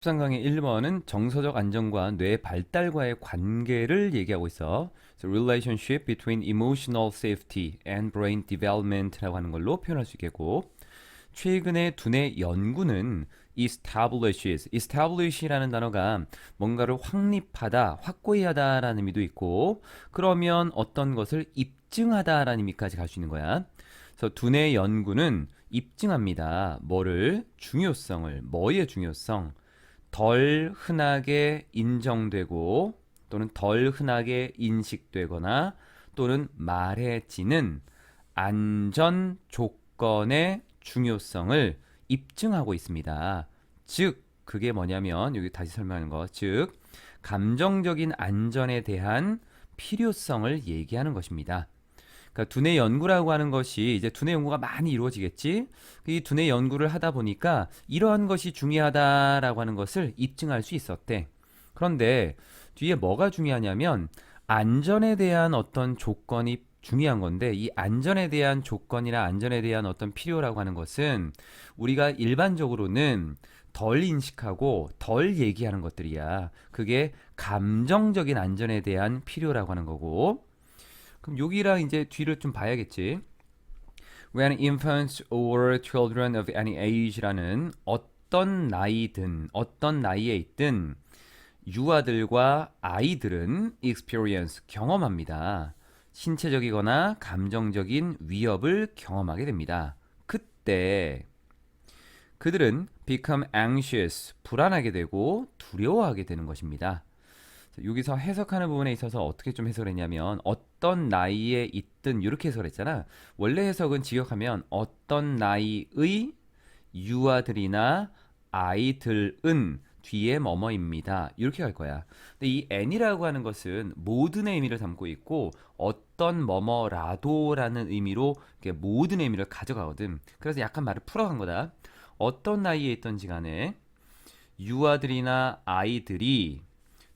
상강의 1번은 정서적 안정과 뇌 발달과의 관계를 얘기하고 있어. So, relationship between emotional safety and brain development라고 하는 걸로 표현할 수 있겠고, 최근에 두뇌 연구는 establish라는 단어가 뭔가를 확립하다, 확고히 하다라는 의미도 있고, 그러면 어떤 것을 입증하다라는 의미까지 갈 수 있는 거야. 그래서 두뇌 연구는 입증합니다. 뭐를? 중요성을. 뭐의 중요성? 덜 흔하게 인정되고 또는 덜 흔하게 인식되거나 또는 말해지는 안전 조건의 중요성을 입증하고 있습니다. 즉, 그게 뭐냐면 여기 다시 설명하는 거, 즉 감정적인 안전에 대한 필요성을 얘기하는 것입니다. 그러니까 두뇌 연구라고 하는 것이 이제 두뇌 연구가 많이 이루어지겠지. 이 두뇌 연구를 하다 보니까 이러한 것이 중요하다라고 하는 것을 입증할 수 있었대. 그런데 뒤에 뭐가 중요하냐면 안전에 대한 어떤 조건이 중요한 건데, 이 안전에 대한 조건이나 안전에 대한 어떤 필요라고 하는 것은 우리가 일반적으로는 덜 인식하고 덜 얘기하는 것들이야. 그게 감정적인 안전에 대한 필요라고 하는 거고, 그럼 여기랑 이제 뒤를 좀 봐야겠지. When infants or children of any age라는 어떤 나이든 어떤 나이에 있든 유아들과 아이들은 experience 경험합니다. 신체적이거나 감정적인 위협을 경험하게 됩니다. 그때 그들은 become anxious 불안하게 되고 두려워하게 되는 것입니다. 여기서 해석하는 부분에 있어서 어떻게 좀 해석을 했냐면 어떤 나이에 있든 이렇게 해석을 했잖아. 원래 해석은 직역하면 어떤 나이의 유아들이나 아이들은 뒤에 뭐뭐입니다. 이렇게 갈 거야. 근데 이 n이라고 하는 것은 모든의 의미를 담고 있고 어떤 뭐뭐라도라는 의미로 이렇게 모든의 의미를 가져가거든. 그래서 약간 말을 풀어간 거다. 어떤 나이에 있던지 간에 유아들이나 아이들이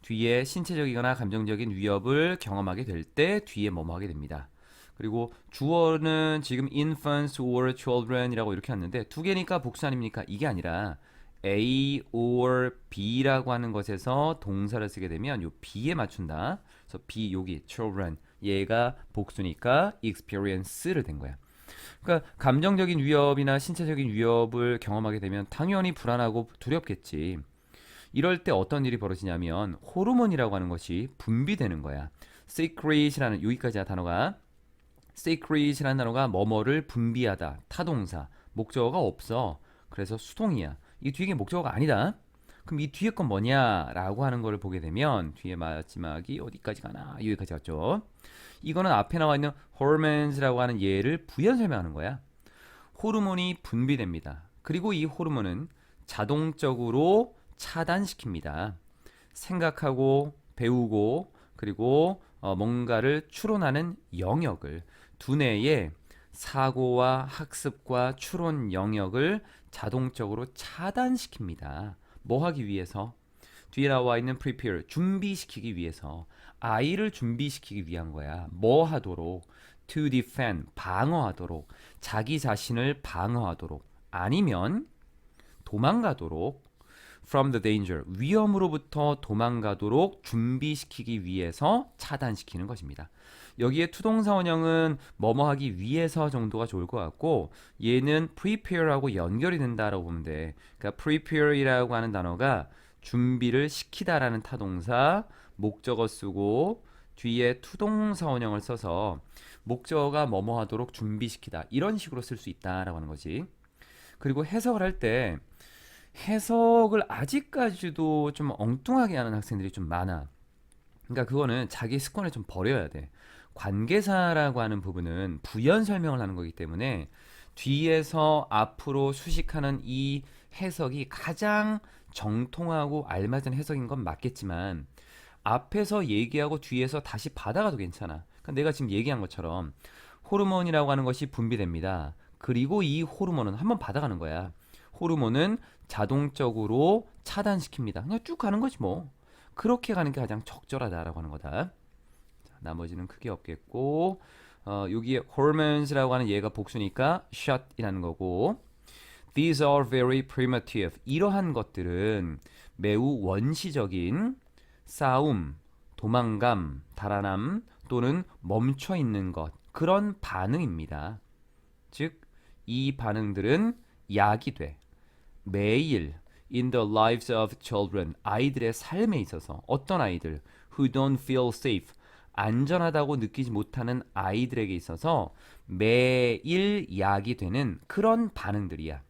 뒤에 신체적이거나 감정적인 위협을 경험하게 될 때 뒤에 뭐뭐 하게 됩니다. 그리고 주어는 지금 infants or children이라고 이렇게 왔는데 두 개니까 복수 아닙니까? 이게 아니라 A or B라고 하는 것에서 동사를 쓰게 되면 요 B에 맞춘다. 그래서 B 여기 children 얘가 복수니까 experience를 된 거야. 그러니까 감정적인 위협이나 신체적인 위협을 경험하게 되면 당연히 불안하고 두렵겠지. 이럴 때 어떤 일이 벌어지냐면 호르몬이라고 하는 것이 분비되는 거야. secret이라는 여기까지야 단어가. secret이라는 단어가 뭐뭐를 분비하다, 타동사, 목적어가 없어. 그래서 수동이야. 이 뒤에 목적어가 아니다. 그럼 이 뒤에 건 뭐냐라고 하는 걸 보게 되면 뒤에 마지막이 어디까지 가나? 여기까지 갔죠. 이거는 앞에 나와 있는 hormones라고 하는 예를 부연 설명하는 거야. 호르몬이 분비됩니다. 그리고 이 호르몬은 자동적으로 차단시킵니다. 생각하고 배우고 그리고 뭔가를 추론하는 영역을 두뇌의 사고와 학습과 추론 영역을 자동적으로 차단시킵니다. 뭐 하기 위해서? 뒤에 나와 있는 prepare 준비시키기 위해서 아이를 준비시키기 위한 거야. 뭐 하도록? to defend 방어하도록 자기 자신을 방어하도록 아니면 도망가도록 from the danger 위험으로부터 도망가도록 준비시키기 위해서 차단시키는 것입니다. 여기에 투동사 원형은 뭐뭐 하기 위해서 정도가 좋을 것 같고 얘는 prepare하고 연결이 된다라고 보면 돼. 그러니까 prepare이라고 하는 단어가 준비를 시키다라는 타동사 목적어 쓰고 뒤에 투동사 원형을 써서 목적어가 뭐뭐 하도록 준비시키다 이런 식으로 쓸 수 있다라고 하는 거지. 그리고 해석을 할 때 해석을 아직까지도 좀 엉뚱하게 하는 학생들이 좀 많아. 그러니까 그거는 자기 습관을 좀 버려야 돼. 관계사라고 하는 부분은 부연 설명을 하는 거기 때문에 뒤에서 앞으로 수식하는 이 해석이 가장 정통하고 알맞은 해석인 건 맞겠지만 앞에서 얘기하고 뒤에서 다시 받아가도 괜찮아. 그러니까 내가 지금 얘기한 것처럼 호르몬이라고 하는 것이 분비됩니다. 그리고 이 호르몬은 한번 받아가는 거야. 호르몬은 자동적으로 차단시킵니다. 그냥 쭉 가는 거지 뭐. 그렇게 가는 게 가장 적절하다라고 하는 거다. 자, 나머지는 크게 없겠고 여기에 hormones라고 하는 얘가 복수니까 shut이라는 거고 These are very primitive. 이러한 것들은 매우 원시적인 싸움, 도망감, 달아남 또는 멈춰 있는 것, 그런 반응입니다. 즉, 이 반응들은 약이 돼. 매일 in the lives of children, 아이들의 삶에 있어서 어떤 아이들 who don't feel safe, 안전하다고 느끼지 못하는 아이들에게 있어서 매일 약이 되는 그런 반응들이야.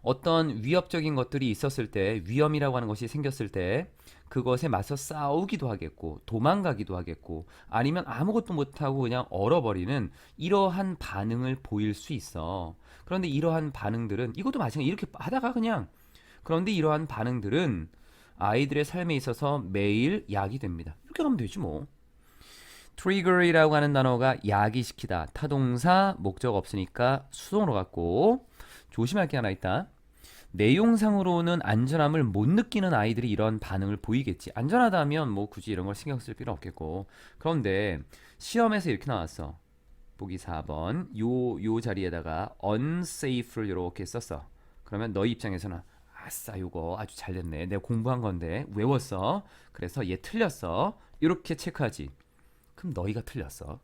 어떤 위협적인 것들이 있었을 때, 위험이라고 하는 것이 생겼을 때 그것에 맞서 싸우기도 하겠고 도망가기도 하겠고 아니면 아무것도 못하고 그냥 얼어버리는 이러한 반응을 보일 수 있어. 그런데 이러한 반응들은 이것도 마찬가지, 이렇게 하다가 그냥, 그런데 이러한 반응들은 아이들의 삶에 있어서 매일 약이 됩니다. 이렇게 하면 되지 뭐. trigger이라고 하는 단어가 야기시키다, 타동사, 목적 없으니까 수동으로 갔고, 조심할 게 하나 있다. 내용상으로는 안전함을 못 느끼는 아이들이 이런 반응을 보이겠지. 안전하다면 뭐 굳이 이런 걸 신경 쓸 필요 없겠고. 그런데 시험에서 이렇게 나왔어. 보기 4번 요 자리에다가 unsafe를 이렇게 썼어. 그러면 너희 입장에서는 아싸, 요거 아주 잘 됐네, 내가 공부한 건데 외웠어, 그래서 얘 틀렸어, 이렇게 체크하지. 그럼 너희가 틀렸어.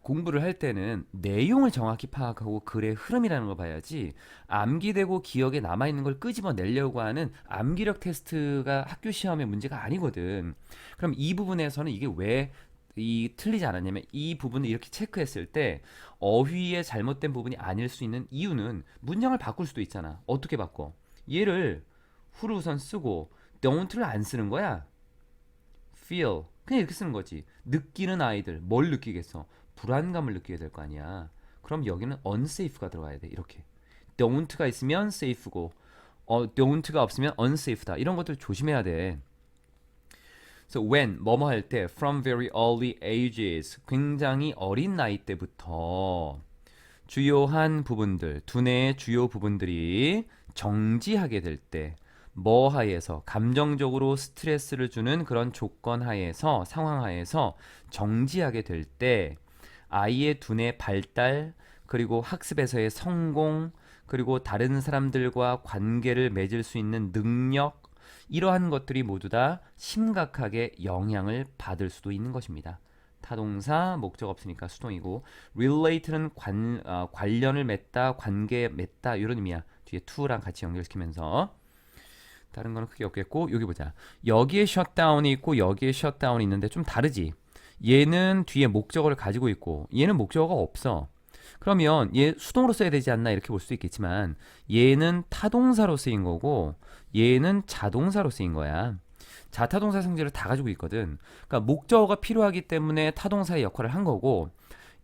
공부를 할 때는 내용을 정확히 파악하고 글의 흐름이라는 걸 봐야지, 암기되고 기억에 남아있는 걸 끄집어내려고 하는 암기력 테스트가 학교 시험의 문제가 아니거든. 그럼 이 부분에서는 이게 왜 틀리지 않았냐면, 이 부분을 이렇게 체크했을 때 어휘의 잘못된 부분이 아닐 수 있는 이유는 문장을 바꿀 수도 있잖아. 어떻게 바꿔? 얘를 who를 우선 쓰고 don't를 안 쓰는 거야. feel, 그냥 이렇게 쓰는 거지. 느끼는 아이들 뭘 느끼겠어? 불안감을 느끼게 될 거 아니야. 그럼 여기는 unsafe가 들어가야 돼. 이렇게 don't가 있으면 safe고 don't가 없으면 unsafe다. 이런 것들 조심해야 돼. So when, 뭐뭐 할 때, from very early ages, 굉장히 어린 나이 때부터 주요한 부분들, 두뇌의 주요 부분들이 정지하게 될 때, 뭐 하에서, 감정적으로 스트레스를 주는 그런 조건 하에서, 상황 하에서 정지하게 될 때 아이의 두뇌 발달, 그리고 학습에서의 성공, 그리고 다른 사람들과 관계를 맺을 수 있는 능력, 이러한 것들이 모두 다 심각하게 영향을 받을 수도 있는 것입니다. 타동사, 목적 없으니까 수동이고, relate는 관련을 맺다, 관계 맺다, 이런 의미야. 뒤에 to랑 같이 연결시키면서. 다른 거는 크게 없겠고, 여기 보자. 여기에 shutdown이 있고 여기에 shutdown이 있는데 좀 다르지. 얘는 뒤에 목적어를 가지고 있고 얘는 목적어가 없어. 그러면 얘 수동으로 써야 되지 않나, 이렇게 볼 수도 있겠지만 얘는 타동사로 쓰인 거고 얘는 자동사로 쓰인 거야. 자타동사 성질을 다 가지고 있거든. 그러니까 목적어가 필요하기 때문에 타동사의 역할을 한 거고,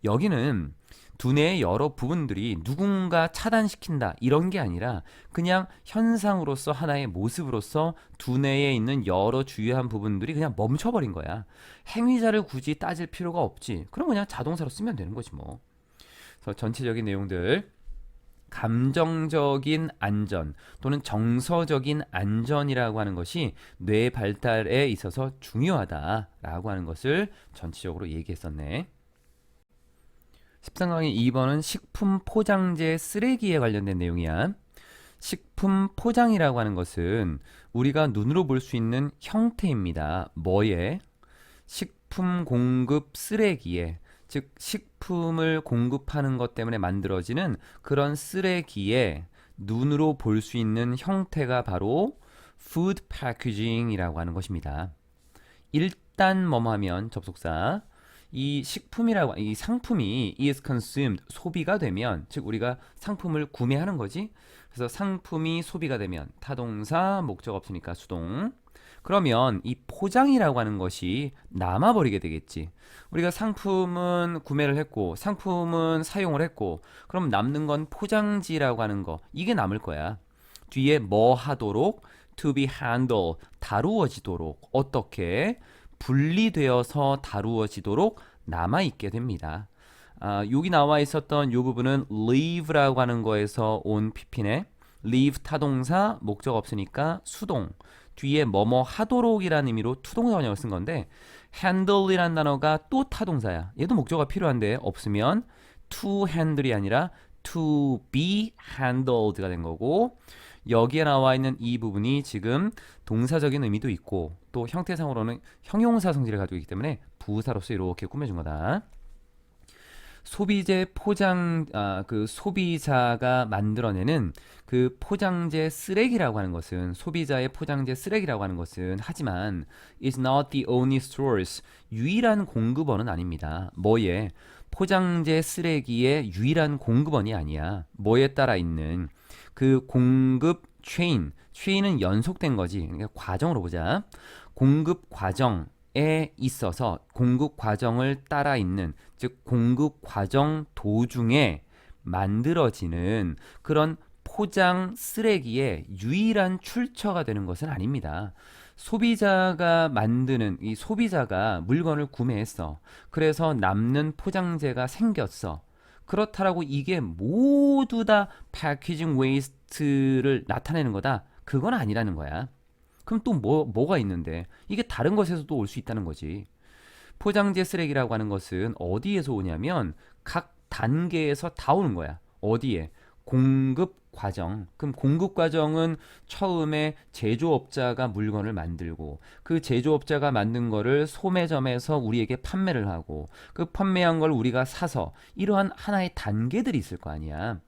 여기는 두뇌의 여러 부분들이 누군가 차단시킨다 이런 게 아니라 그냥 현상으로서, 하나의 모습으로서 두뇌에 있는 여러 주요한 부분들이 그냥 멈춰버린 거야. 행위자를 굳이 따질 필요가 없지. 그럼 그냥 자동사로 쓰면 되는 거지 뭐. 그래서 전체적인 내용들, 감정적인 안전 또는 정서적인 안전이라고 하는 것이 뇌 발달에 있어서 중요하다라고 하는 것을 전체적으로 얘기했었네. 13강의 2번은 식품 포장재 쓰레기에 관련된 내용이야. 식품 포장이라고 하는 것은 우리가 눈으로 볼 수 있는 형태입니다. 뭐에? 식품 공급 쓰레기에, 즉 식품을 공급하는 것 때문에 만들어지는 그런 쓰레기에 눈으로 볼 수 있는 형태가 바로 food packaging이라고 하는 것입니다. 일단 뭐뭐 하면 접속사, 이 식품이라고, 이 상품이 is consumed, 소비가 되면, 즉 우리가 상품을 구매하는 거지. 그래서 상품이 소비가 되면 타동사, 목적 없으니까 수동. 그러면 이 포장이라고 하는 것이 남아버리게 되겠지. 우리가 상품은 구매를 했고 상품은 사용을 했고, 그럼 남는 건 포장지라고 하는 거, 이게 남을 거야. 뒤에 뭐 하도록, to be handled, 다루어지도록, 어떻게 분리되어서 다루어지도록 남아있게 됩니다. 여기 나와 있었던 이 부분은 leave라고 하는 거에서 온 PP네. leave 타동사, 목적 없으니까 수동, 뒤에 뭐뭐 하도록이라는 의미로 투동사 원형을 쓴 건데, handle이라는 단어가 또 타동사야. 얘도 목적어가 필요한데 없으면 to handle이 아니라 to be handled가 된 거고 여기에 나와 있는 이 부분이 지금 동사적인 의미도 있고 또 형태상으로는 형용사 성질을 가지고 있기 때문에 부사로서 이렇게 꾸며준 거다. 소비재 포장 그 소비자가 만들어내는 그 포장재 쓰레기라고 하는 것은 소비자의 포장재 쓰레기라고 하는 것은 하지만 is not the only source 유일한 공급원은 아닙니다. 뭐에 포장재 쓰레기의 유일한 공급원이 아니야. 뭐에 따라 있는 그 공급 체인은 연속된 거지. 그러니까 과정으로 보자. 공급 과정에 있어서 공급 과정을 따라 있는 즉 공급 과정 도중에 만들어지는 그런 포장 쓰레기의 유일한 출처가 되는 것은 아닙니다. 소비자가 만드는 이 소비자가 물건을 구매했어. 그래서 남는 포장재가 생겼어. 그렇다라고 이게 모두 다 패키징 웨이스트를 나타내는 거다. 그건 아니라는 거야. 그럼 또 뭐가 있는데 이게 다른 것에서도 올 수 있다는 거지. 포장재 쓰레기라고 하는 것은 어디에서 오냐면 각 단계에서 다 오는 거야. 어디에? 공급 과정. 그럼 공급 과정은 처음에 제조업자가 물건을 만들고 그 제조업자가 만든 거를 소매점에서 우리에게 판매를 하고 그 판매한 걸 우리가 사서 이러한 하나의 단계들이 있을 거 아니야.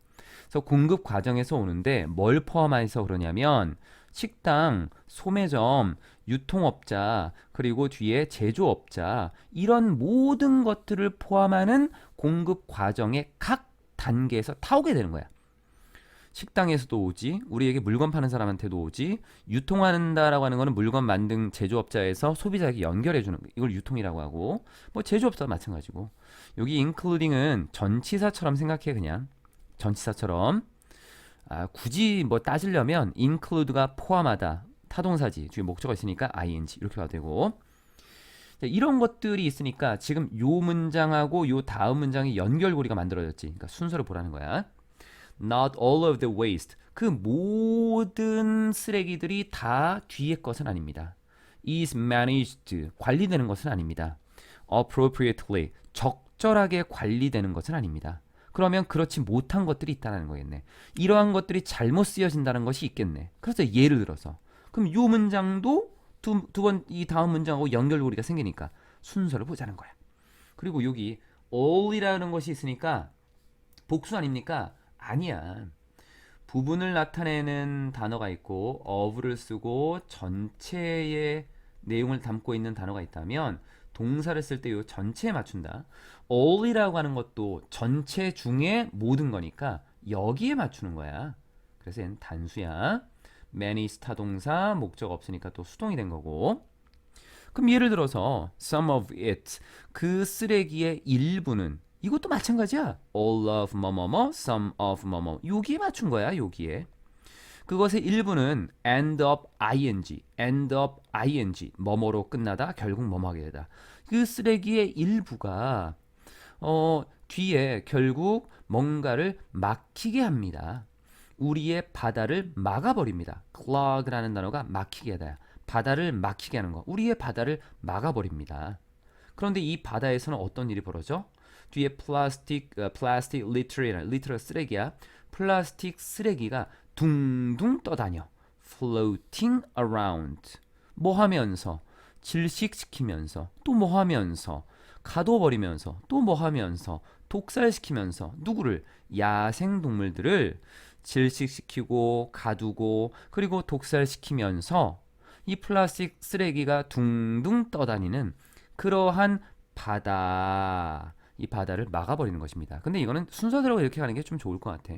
그래서 공급 과정에서 오는데 뭘 포함해서 그러냐면 식당, 소매점, 유통업자, 그리고 뒤에 제조업자 이런 모든 것들을 포함하는 공급 과정의 각 단계에서 다 오게 되는 거야. 식당에서도 오지, 우리에게 물건 파는 사람한테도 오지, 유통한다라고 하는 거는 물건 만든 제조업자에서 소비자에게 연결해주는 거. 이걸 유통이라고 하고, 뭐 제조업자도 마찬가지고. 여기 including은 전치사처럼 생각해 그냥. 전치사처럼. 굳이 뭐 따지려면 include가 포함하다. 타동사지. 뒤에 목적어 있으니까 ing 이렇게 봐도 되고. 이런 것들이 있으니까 지금 요 문장하고 요 다음 문장이 연결고리가 만들어졌지. 그러니까 순서를 보라는 거야. Not all of the waste. 그 모든 쓰레기들이 다 뒤에 것은 아닙니다. is managed. 관리되는 것은 아닙니다. appropriately. 적절하게 관리되는 것은 아닙니다. 그러면 그렇지 못한 것들이 있다는 거겠네. 이러한 것들이 잘못 쓰여진다는 것이 있겠네. 그래서 예를 들어서 그럼 이 문장도 이 다음 문장하고 연결고리가 생기니까 순서를 보자는 거야. 그리고 여기 all이라는 것이 있으니까 복수 아닙니까? 아니야. 부분을 나타내는 단어가 있고 of를 쓰고 전체의 내용을 담고 있는 단어가 있다면 동사를 쓸 때 이 전체에 맞춘다. all이라고 하는 것도 전체 중에 모든 거니까 여기에 맞추는 거야. 그래서 얘는 단수야. many 타동사 목적 없으니까 또 수동이 된 거고. 그럼 예를 들어서 some of it 그 쓰레기의 일부는 이것도 마찬가지야. all of 뭐뭐뭐, some of 뭐뭐. 여기에 맞춘 거야. 여기에. 그것의 일부는 end up ing 뭐뭐로 끝나다 결국 뭐뭐 하게 되다. 그 쓰레기의 일부가 뒤에 결국 뭔가를 막히게 합니다. 우리의 바다를 막아버립니다. clog라는 단어가 막히게 하다. 바다를 막히게 하는 거. 우리의 바다를 막아버립니다. 그런데 이 바다에서는 어떤 일이 벌어져? 뒤에 플라스틱 리터가 쓰레기야. 플라스틱 쓰레기가 둥둥 떠다녀. floating around. 뭐 하면서? 질식시키면서. 또 뭐 하면서? 가둬버리면서. 또 뭐 하면서? 독살시키면서. 누구를? 야생동물들을 질식시키고 가두고 그리고 독살시키면서 이 플라스틱 쓰레기가 둥둥 떠다니는 그러한 바다, 이 바다를 막아버리는 것입니다. 근데 이거는 순서대로 이렇게 가는 게 좀 좋을 것 같아.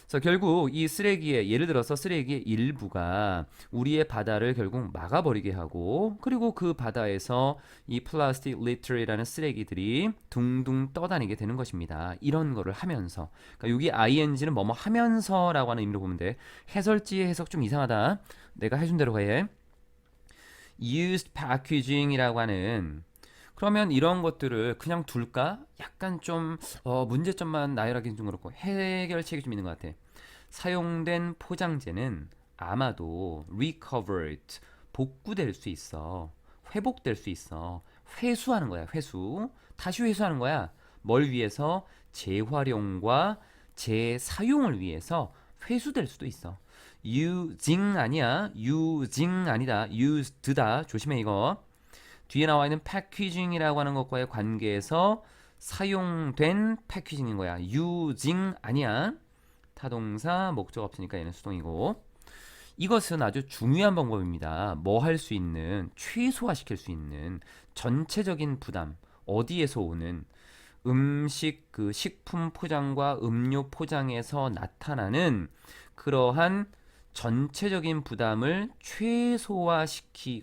그래서 결국 이 쓰레기의 예를 들어서 쓰레기의 일부가 우리의 바다를 결국 막아버리게 하고 그리고 그 바다에서 이 플라스틱 리터리라는 쓰레기들이 둥둥 떠다니게 되는 것입니다. 이런 거를 하면서 그러니까 여기 ing는 뭐뭐 하면서라고 하는 의미로 보면 돼. 해설지의 해석 좀 이상하다. 내가 해준 대로 해. used packaging이라고 하는 그러면 이런 것들을 그냥 둘까? 약간 좀 문제점만 나열하기는 좀 그렇고 해결책이 좀 있는 것 같아. 사용된 포장재는 아마도 recovered 복구될 수 있어. 회복될 수 있어. 회수하는 거야. 회수. 다시 회수하는 거야. 뭘 위해서? 재활용과 재사용을 위해서 회수될 수도 있어. using 아니야. using 아니다. used다. 조심해 이거. 뒤에 나와 있는 packaging이라고 하는 것과의 관계에서 사용된 패키징인 거야. using 아니야. 타동사 목적 없으니까 얘는 수동이고. 이것은 아주 중요한 방법입니다. 뭐 할 수 있는, 최소화시킬 수 있는 전체적인 부담. 어디에서 오는 음식, 그 식품 포장과 음료 포장에서 나타나는 그러한 전체적인 부담을 최소화시키고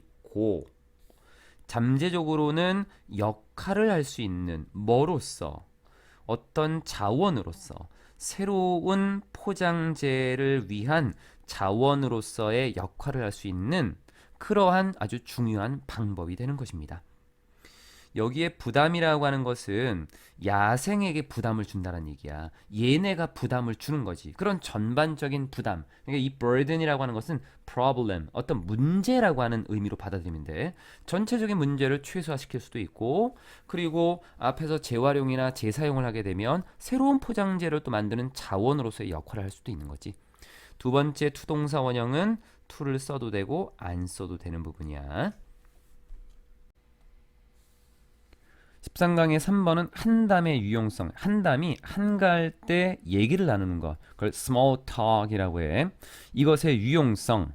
잠재적으로는 역할을 할 수 있는 뭐로서 어떤 자원으로서 새로운 포장재를 위한 자원으로서의 역할을 할 수 있는 그러한 아주 중요한 방법이 되는 것입니다. 여기에 부담이라고 하는 것은 야생에게 부담을 준다는 얘기야. 얘네가 부담을 주는 거지. 그런 전반적인 부담. 그러니까 이 burden이라고 하는 것은 problem, 어떤 문제라고 하는 의미로 받아들이면 돼. 전체적인 문제를 최소화시킬 수도 있고, 그리고 앞에서 재활용이나 재사용을 하게 되면 새로운 포장재를 또 만드는 자원으로서의 역할을 할 수도 있는 거지. 두 번째 투동사 원형은 to를 써도 되고 안 써도 되는 부분이야. 13강의 3번은 한담의 유용성. 한담이 한가할 때 얘기를 나누는 것. 그걸 small talk이라고 해. 이것의 유용성.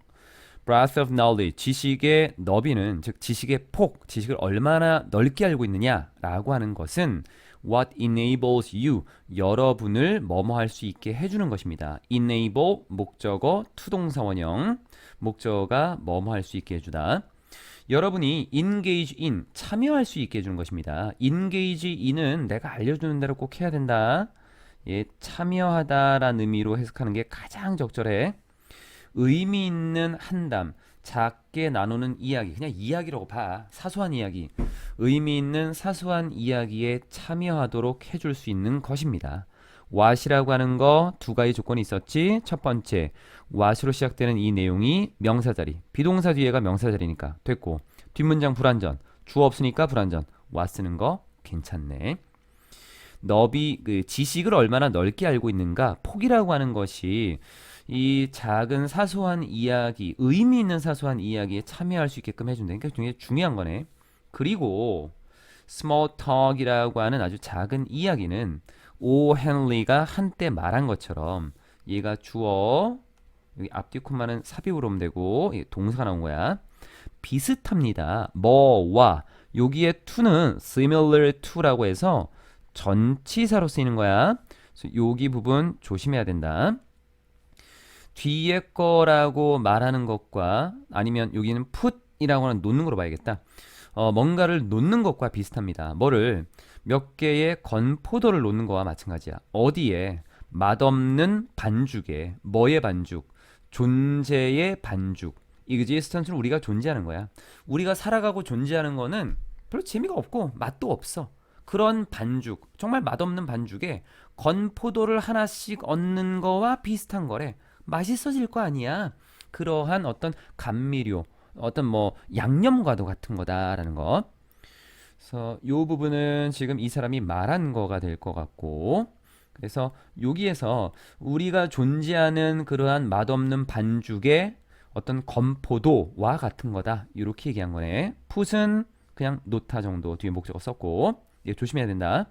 breadth of knowledge. 지식의 너비는, 즉 지식의 폭, 지식을 얼마나 넓게 알고 있느냐라고 하는 것은 what enables you, 여러분을 뭐뭐 할 수 있게 해주는 것입니다. enable, 목적어, 투동사 원형. 목적어가 뭐뭐 할 수 있게 해주다. 여러분이 engage in, 참여할 수 있게 해주는 것입니다. engage in은 내가 알려주는 대로 꼭 해야 된다. 예, 참여하다라는 의미로 해석하는 게 가장 적절해. 의미 있는 한담, 작게 나누는 이야기, 그냥 이야기라고 봐. 사소한 이야기. 의미 있는 사소한 이야기에 참여하도록 해줄 수 있는 것입니다. what이라고 하는 거 두 가지 조건이 있었지. 첫 번째, what으로 시작되는 이 내용이 명사자리, 비동사 뒤에가 명사자리니까 됐고, 뒷문장 불완전, 주어 없으니까 불완전. what 쓰는 거 괜찮네. 너비, 그 지식을 얼마나 넓게 알고 있는가, 폭이라고 하는 것이 이 작은 사소한 이야기, 의미 있는 사소한 이야기에 참여할 수 있게끔 해준다. 그러니까 굉장히 중요한 거네. 그리고 small talk이라고 하는 아주 작은 이야기는 오 헨리가 한때 말한 것처럼 얘가 주어, 여기 앞뒤 콤마는 삽입으로 오면 되고 동사가 나온 거야. 비슷합니다. 뭐와 여기에 to는 similar to라고 해서 전치사로 쓰이는 거야. 그래서 여기 부분 조심해야 된다. 뒤에 거라고 말하는 것과 아니면 여기는 put이라고 하는 놓는 거로 봐야겠다. 뭔가를 놓는 것과 비슷합니다. 뭐를 몇 개의 건포도를 놓는 거와 마찬가지야. 어디에? 맛없는 반죽에. 뭐의 반죽? 존재의 반죽. existence는 우리가 존재하는 거야. 우리가 살아가고 존재하는 거는 별로 재미가 없고 맛도 없어. 그런 반죽, 정말 맛없는 반죽에 건포도를 하나씩 얹는 거와 비슷한 거래. 맛있어질 거 아니야. 그러한 어떤 감미료, 어떤 뭐 양념과도 같은 거다라는 거. 그래서 이 부분은 지금 이 사람이 말한 거가 될 것 같고, 그래서 여기에서 우리가 존재하는 그러한 맛없는 반죽의 어떤 건포도와 같은 거다, 이렇게 얘기한 거네. 풋은 그냥 놓다 정도 뒤에 목적어 썼고, 예, 조심해야 된다.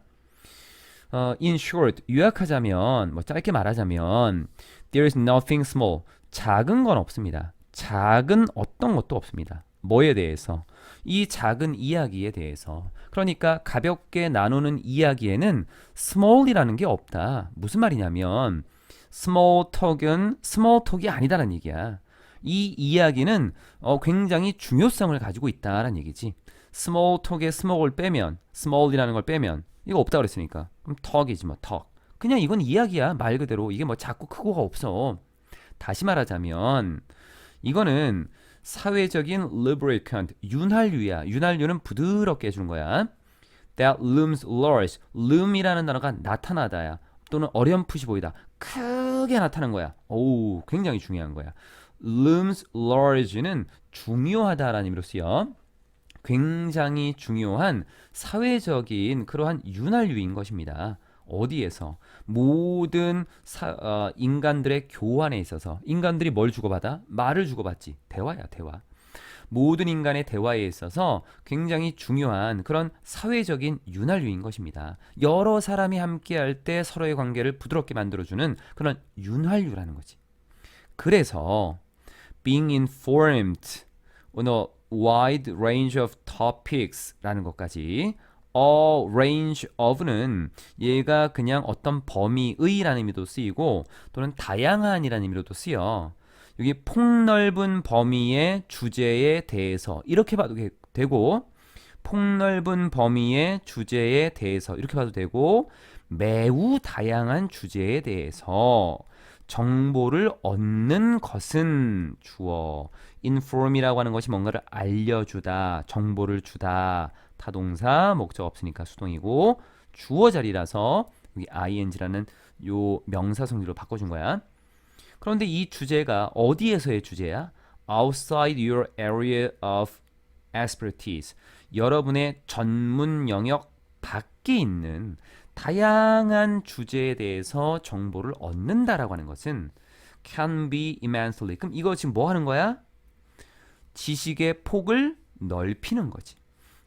In short, 요약하자면, 뭐 짧게 말하자면, there is nothing small. 작은 건 없습니다. 작은 어떤 것도 없습니다. 뭐에 대해서? 이 작은 이야기에 대해서. 그러니까 가볍게 나누는 이야기에는 small이라는 게 없다. 무슨 말이냐면 small talk이 아니다라는 얘기야. 이 이야기는 굉장히 중요성을 가지고 있다라는 얘기지. small talk에 small을 빼면, small이라는 걸 빼면 이거 없다 그랬으니까 그럼 talk이지 뭐 talk. 그냥 이건 이야기야. 말 그대로. 이게 뭐 작고 크고가 없어. 다시 말하자면 이거는 사회적인 lubricant, 윤활유야. 윤활유는 부드럽게 해주는 거야. That looms large. loom이라는 단어가 나타나다야. 또는 어렴풋이 보이다. 크게 나타난 거야. 오, 굉장히 중요한 거야. looms large는 중요하다라는 의미로 쓰여. 굉장히 중요한 사회적인 그러한 윤활유인 것입니다. 어디에서? 모든 인간들의 교환에 있어서. 인간들이 뭘 주고받아? 말을 주고받지. 대화야, 대화. 모든 인간의 대화에 있어서 굉장히 중요한 그런 사회적인 윤활유인 것입니다. 여러 사람이 함께할 때 서로의 관계를 부드럽게 만들어주는 그런 윤활유라는 거지. 그래서 being informed on a wide range of topics라는 것까지 a range of는 얘가 그냥 어떤 범위의라는 의미도 쓰이고 또는 다양한이라는 의미로도 쓰여. 여기 폭넓은 범위의 주제에 대해서 이렇게 봐도 되고 폭넓은 범위의 주제에 대해서 이렇게 봐도 되고 매우 다양한 주제에 대해서 정보를 얻는 것은 주어. inform이라고 하는 것이 뭔가를 알려주다, 정보를 주다. 타동사, 목적 없으니까 수동이고 주어 자리라서 여기 ing라는 요 명사 성질로 바꿔준 거야. 그런데 이 주제가 어디에서의 주제야? outside your area of expertise. 여러분의 전문 영역 밖에 있는 다양한 주제에 대해서 정보를 얻는다라고 하는 것은 can be immensely. 그럼 이거 지금 뭐 하는 거야? 지식의 폭을 넓히는 거지.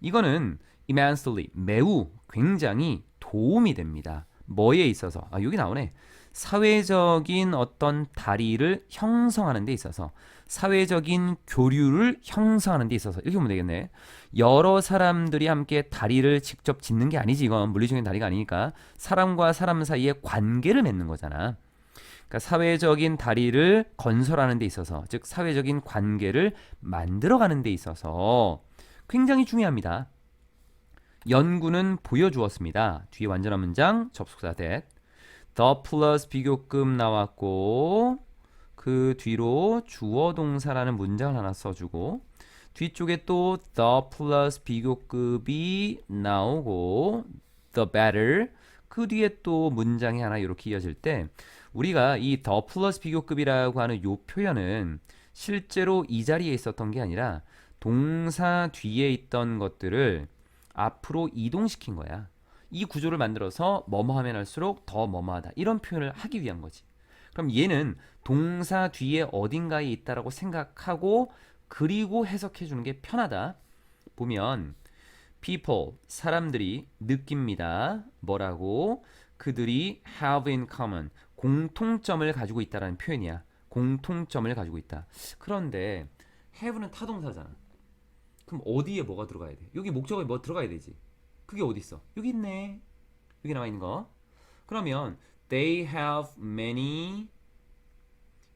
이거는 immensely, 매우, 굉장히 도움이 됩니다. 뭐에 있어서? 여기 나오네. 사회적인 어떤 다리를 형성하는 데 있어서, 사회적인 교류를 형성하는 데 있어서 이렇게 보면 되겠네. 여러 사람들이 함께 다리를 직접 짓는 게 아니지. 이건 물리적인 다리가 아니니까 사람과 사람 사이에 관계를 맺는 거잖아. 그러니까 사회적인 다리를 건설하는 데 있어서, 즉 사회적인 관계를 만들어가는 데 있어서 굉장히 중요합니다. 연구는 보여주었습니다. 뒤에 완전한 문장 접속사 that. the 플러스 비교급 나왔고 그 뒤로 주어 동사라는 문장을 하나 써주고 뒤쪽에 또 the 플러스 비교급이 나오고 the better 그 뒤에 또 문장이 하나 이렇게 이어질 때 우리가 이 the 플러스 비교급이라고 하는 요 표현은 실제로 이 자리에 있었던 게 아니라 동사 뒤에 있던 것들을 앞으로 이동시킨 거야. 이 구조를 만들어서 뭐뭐 하면 할수록 더 뭐뭐하다 이런 표현을 하기 위한 거지. 그럼 얘는 동사 뒤에 어딘가에 있다라고 생각하고 그리고 해석해 주는 게 편하다. 보면 people 사람들이 느낍니다. 뭐라고? 그들이 have in common 공통점을 가지고 있다라는 표현이야. 공통점을 가지고 있다. 그런데 have는 타동사잖아. 그럼 어디에 뭐가 들어가야 돼? 여기 목적어에 뭐 들어가야 되지? 그게 어디 있어? 여기 있네. 여기 나와 있는 거. 그러면 they have many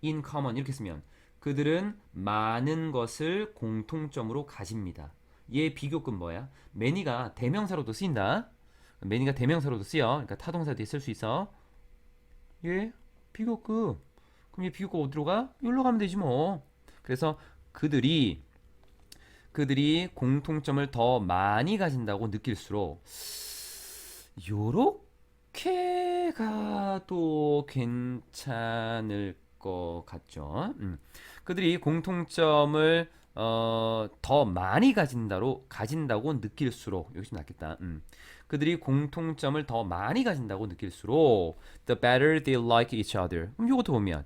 in common 이렇게 쓰면 그들은 많은 것을 공통점으로 가집니다. 얘 비교급 뭐야? many가 대명사로도 쓰인다. many가 대명사로도 쓰여. 그러니까 타동사 뒤에 쓸 수 있어. 얘 비교급. 그럼 얘 비교급 어디로 가? 여기로 가면 되지 뭐. 그래서 그들이 공통점을 더 많이 가진다고 느낄수록 요렇게 가도 괜찮을 것 같죠. 그들이 공통점을 더 많이 가진다고 느낄수록 여기 좀 낫겠다. 그들이 공통점을 더 많이 가진다고 느낄수록 the better they like each other. 그럼 요것도 보면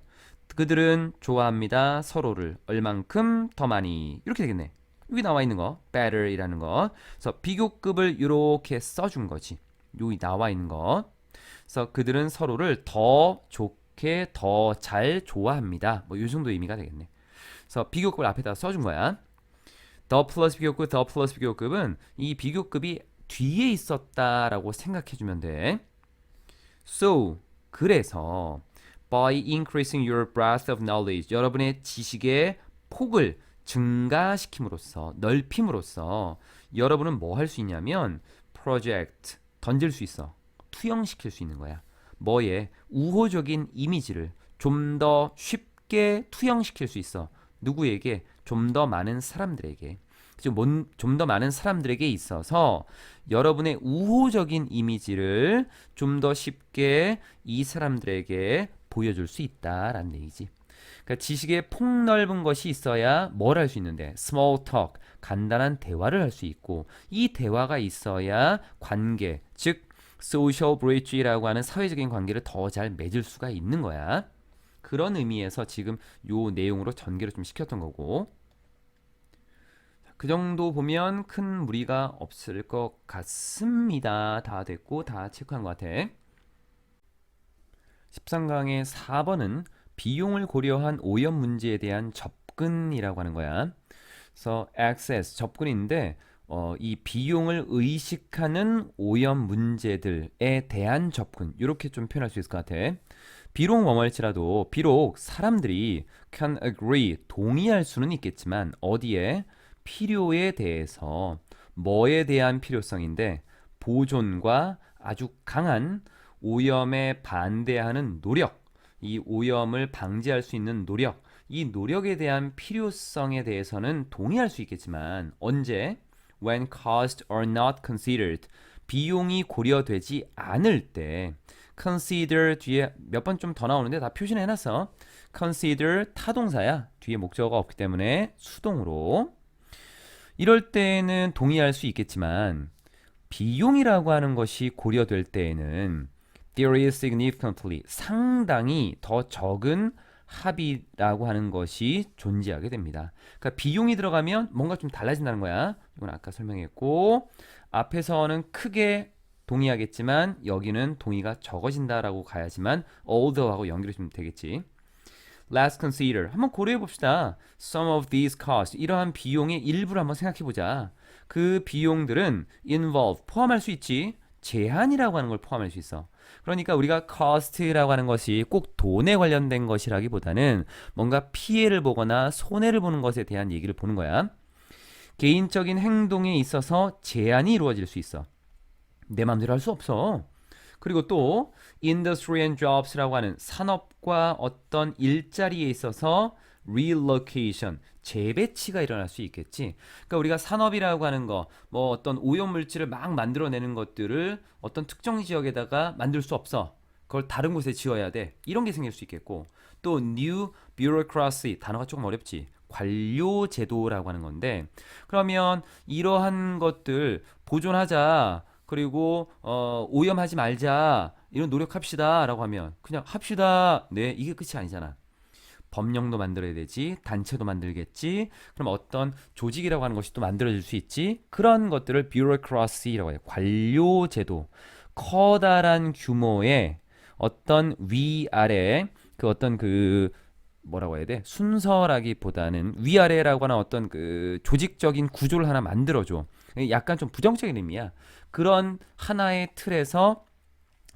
그들은 좋아합니다. 서로를 얼만큼 더 많이 이렇게 되겠네. 여기 나와 있는 거 better이라는 거. 그래서 비교급을 이렇게 써준 거지. 여기 나와 있는 거. 그래서 그들은 서로를 더 좋게 더 잘 좋아합니다. 뭐 이 정도 의미가 되겠네. 그래서 비교급을 앞에다 써준 거야. the 플러스 비교급, the 플러스 비교급은 이 비교급이 뒤에 있었다라고 생각해주면 돼. So 그래서 by increasing your breadth of knowledge 여러분의 지식의 폭을 증가시킴으로써 넓힘으로써 여러분은 뭐 할 수 있냐면 project 던질 수 있어. 투영시킬 수 있는 거야. 뭐에 우호적인 이미지를 좀 더 쉽게 투영시킬 수 있어. 누구에게? 좀 더 많은 사람들에게. 좀 더 많은 사람들에게 있어서 여러분의 우호적인 이미지를 좀 더 쉽게 이 사람들에게 보여줄 수 있다라는 얘기지. 그러니까 지식의 폭넓은 것이 있어야 뭘 할 수 있는데 small talk, 간단한 대화를 할 수 있고 이 대화가 있어야 관계, 즉 social bridge라고 하는 사회적인 관계를 더 잘 맺을 수가 있는 거야. 그런 의미에서 지금 요 내용으로 전개를 좀 시켰던 거고, 그 정도 보면 큰 무리가 없을 것 같습니다. 다 됐고 다 체크한 것 같아. 13강의 4번은 비용을 고려한 오염 문제에 대한 접근이라고 하는 거야. 그래서 access, 접근인데 이 비용을 의식하는 오염 문제들에 대한 접근, 이렇게 좀 표현할 수 있을 것 같아. 비록 뭐뭐일지라도 비록 사람들이 can agree, 동의할 수는 있겠지만 어디에? 필요에 대해서, 뭐에 대한 필요성인데 보존과 아주 강한 오염에 반대하는 노력, 이 오염을 방지할 수 있는 노력, 이 노력에 대한 필요성에 대해서는 동의할 수 있겠지만 언제? When costs are not considered, 비용이 고려되지 않을 때. consider 뒤에 몇 번 좀 더 나오는데 다 표시는 해놨어. consider 타동사야. 뒤에 목적어가 없기 때문에 수동으로. 이럴 때는 동의할 수 있겠지만 비용이라고 하는 것이 고려될 때에는 there is significantly, 상당히 더 적은 합의라고 하는 것이 존재하게 됩니다. 그러니까 비용이 들어가면 뭔가 좀 달라진다는 거야. 이건 아까 설명했고, 앞에서는 크게 동의하겠지만 여기는 동의가 적어진다라고 가야지만 although하고 연결이 좀 되겠지. Let's consider. 한번 고려해 봅시다. Some of these costs. 이러한 비용의 일부를 한번 생각해 보자. 그 비용들은 involve, 포함할 수 있지. 제한이라고 하는 걸 포함할 수 있어. 그러니까 우리가 cost라고 하는 것이 꼭 돈에 관련된 것이라기보다는 뭔가 피해를 보거나 손해를 보는 것에 대한 얘기를 보는 거야. 개인적인 행동에 있어서 제한이 이루어질 수 있어. 내 마음대로 할 수 없어. 그리고 또 industry and jobs라고 하는 산업과 어떤 일자리에 있어서 relocation, 재배치가 일어날 수 있겠지. 그러니까 우리가 산업이라고 하는 거, 뭐 어떤 오염 물질을 막 만들어내는 것들을 어떤 특정 지역에다가 만들 수 없어. 그걸 다른 곳에 지어야 돼. 이런 게 생길 수 있겠고, 또 new bureaucracy, 단어가 조금 어렵지. 관료 제도라고 하는 건데, 그러면 이러한 것들 보존하자. 그리고 오염하지 말자, 이런 노력합시다 라고 하면 그냥 합시다, 네, 이게 끝이 아니잖아. 법령도 만들어야 되지, 단체도 만들겠지, 그럼 어떤 조직이라고 하는 것이 또 만들어질 수 있지. 그런 것들을 bureaucracy라고 해요. 관료제도. 커다란 규모의 어떤 위아래 그 어떤 그 뭐라고 해야 돼? 순서라기보다는 위아래라고 하는 어떤 그 조직적인 구조를 하나 만들어줘. 약간 좀 부정적인 의미야. 그런 하나의 틀에서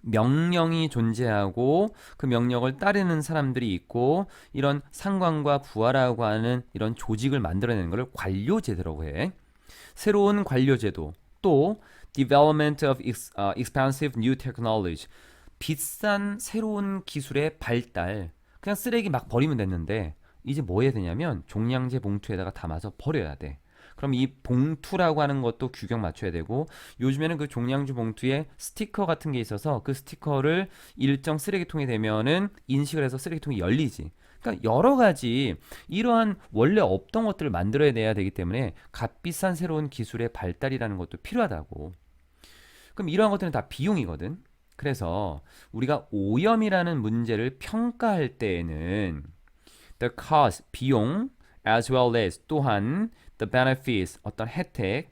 명령이 존재하고 그 명령을 따르는 사람들이 있고, 이런 상관과 부하라고 하는 이런 조직을 만들어내는 것을 관료제도라고 해. 새로운 관료제도. 또 development of expensive new technology, 비싼 새로운 기술의 발달. 그냥 쓰레기 막 버리면 됐는데 이제 뭐 해야 되냐면 종량제 봉투에다가 담아서 버려야 돼. 그럼 이 봉투라고 하는 것도 규격 맞춰야 되고, 요즘에는 그 종량주 봉투에 스티커 같은 게 있어서 그 스티커를 일정 쓰레기통에 대면은 인식을 해서 쓰레기통이 열리지. 그러니까 여러 가지 이러한 원래 없던 것들을 만들어야 돼야 되기 때문에 값비싼 새로운 기술의 발달이라는 것도 필요하다고. 그럼 이러한 것들은 다 비용이거든. 그래서 우리가 오염이라는 문제를 평가할 때에는 the cost, 비용, as well as, 또한 the benefits, 어떤 혜택,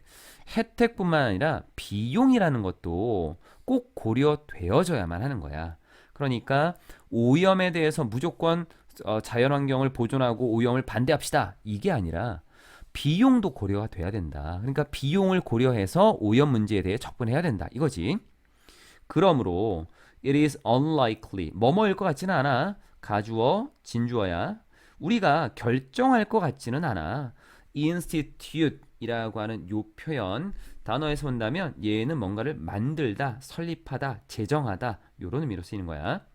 혜택뿐만 아니라 비용이라는 것도 꼭 고려되어져야만 하는 거야. 그러니까 오염에 대해서 무조건 자연환경을 보존하고 오염을 반대합시다, 이게 아니라 비용도 고려가 돼야 된다. 그러니까 비용을 고려해서 오염 문제에 대해 접근해야 된다, 이거지. 그러므로 it is unlikely, 뭐뭐일 것 같지는 않아. 가주어, 진주어야. 우리가 결정할 것 같지는 않아. institute 이라고 하는 요 표현, 단어에서 본다면 얘는 뭔가를 만들다, 설립하다, 제정하다, 요런 의미로 쓰이는 거야.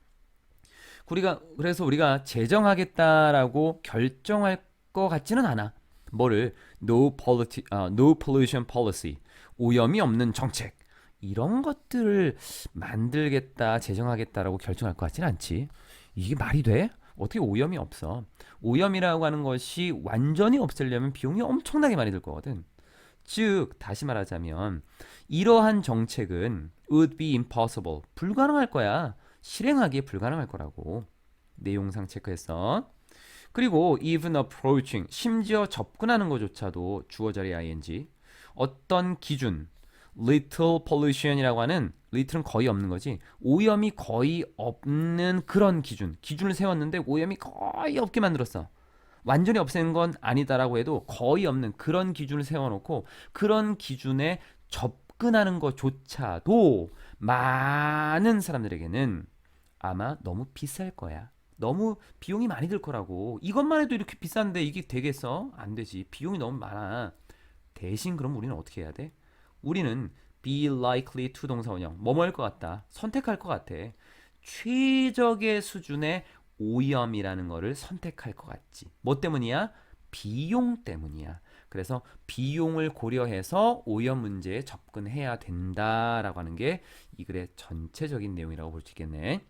그래서 우리가 제정하겠다라고 결정할 것 같지는 않아. 뭐를? no pollution policy, 오염이 없는 정책, 이런 것들을 만들겠다, 제정하겠다라고 결정할 것 같지는 않지. 이게 말이 돼? 어떻게 오염이 없어? 오염이라고 하는 것이 완전히 없애려면 비용이 엄청나게 많이 들 거거든. 즉 다시 말하자면 이러한 정책은 would be impossible. 불가능할 거야. 실행하기에 불가능할 거라고. 내용상 체크했어. 그리고 even approaching, 심지어 접근하는 것조차도 주어 자리 ing. 어떤 기준, little pollution이라고 하는 little은 거의 없는 거지. 오염이 거의 없는 그런 기준을 세웠는데 오염이 거의 없게 만들었어. 완전히 없애는 건 아니다라고 해도 거의 없는 그런 기준을 세워놓고 그런 기준에 접근하는 것조차도 많은 사람들에게는 아마 너무 비쌀 거야. 너무 비용이 많이 들 거라고. 이것만 해도 이렇게 비싼데 이게 되겠어? 안 되지. 비용이 너무 많아. 대신 그럼 우리는 어떻게 해야 돼? 우리는 be likely to 동사원형 뭐뭐일 것 같다. 선택할 것 같아. 최적의 수준의 오염이라는 거를 선택할 것 같지. 뭐 때문이야? 비용 때문이야. 그래서 비용을 고려해서 오염 문제에 접근해야 된다라고 하는 게 이 글의 전체적인 내용이라고 볼 수 있겠네.